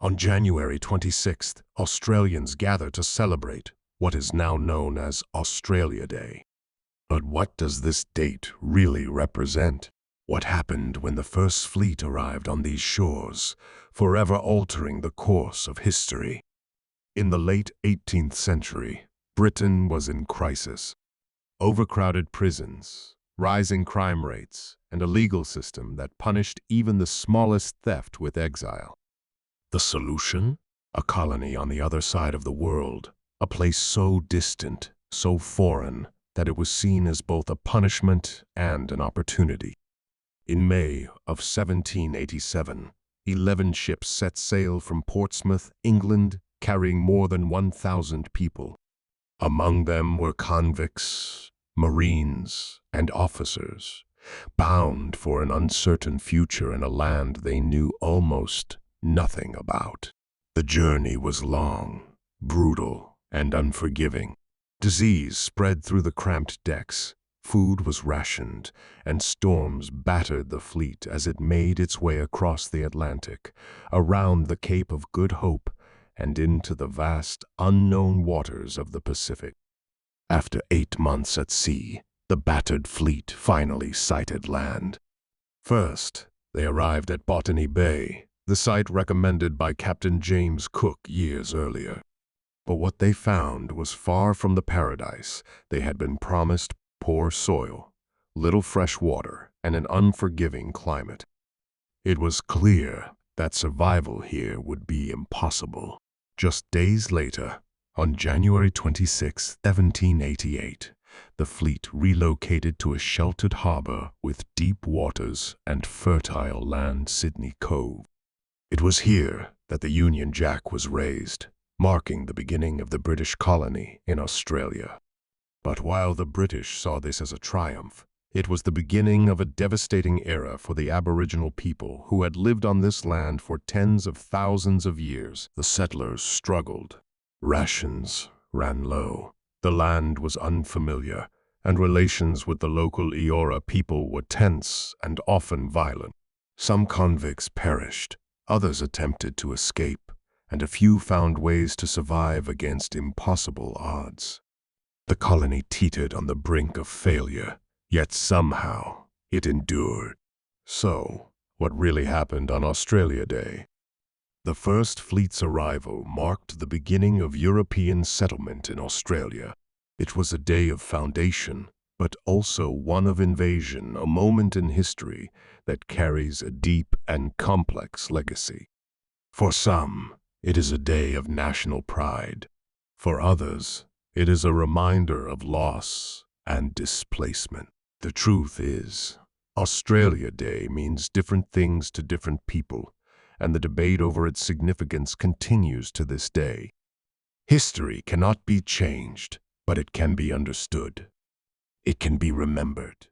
On January 26th, Australians gather to celebrate what is now known as Australia Day. But what does this date really represent? What happened when the first fleet arrived on these shores, forever altering the course of history? In the late 18th century, Britain was in crisis. Overcrowded prisons, rising crime rates, and a legal system that punished even the smallest theft with exile. The solution? A colony on the other side of the world, a place so distant, so foreign, that it was seen as both a punishment and an opportunity. In May of 1787, 11 ships set sail from Portsmouth, England, carrying more than 1,000 people. Among them were convicts, Marines, and officers, bound for an uncertain future in a land they knew almost nothing about. The journey was long, brutal, and unforgiving. Disease spread through the cramped decks, food was rationed, and storms battered the fleet as it made its way across the Atlantic, around the Cape of Good Hope, and into the vast, unknown waters of the Pacific. After 8 months at sea, the battered fleet finally sighted land. First, they arrived at Botany Bay, the site recommended by Captain James Cook years earlier. But what they found was far from the paradise they had been promised: poor soil, little fresh water, and an unforgiving climate. It was clear that survival here would be impossible. Just days later, on January 26, 1788, the fleet relocated to a sheltered harbor with deep waters and fertile land, Sydney Cove. It was here that the Union Jack was raised, marking the beginning of the British colony in Australia. But while the British saw this as a triumph, it was the beginning of a devastating era for the Aboriginal people who had lived on this land for tens of thousands of years. The settlers struggled. Rations ran low. The land was unfamiliar, and relations with the local Eora people were tense and often violent. Some convicts perished, others attempted to escape, and a few found ways to survive against impossible odds. The colony teetered on the brink of failure, yet somehow it endured. So, what really happened on Australia Day? The first fleet's arrival marked the beginning of European settlement in Australia. It was a day of foundation, but also one of invasion, a moment in history that carries a deep and complex legacy. For some, it is a day of national pride. For others, it is a reminder of loss and displacement. The truth is, Australia Day means different things to different people, and the debate over its significance continues to this day. History cannot be changed, but it can be understood. It can be remembered.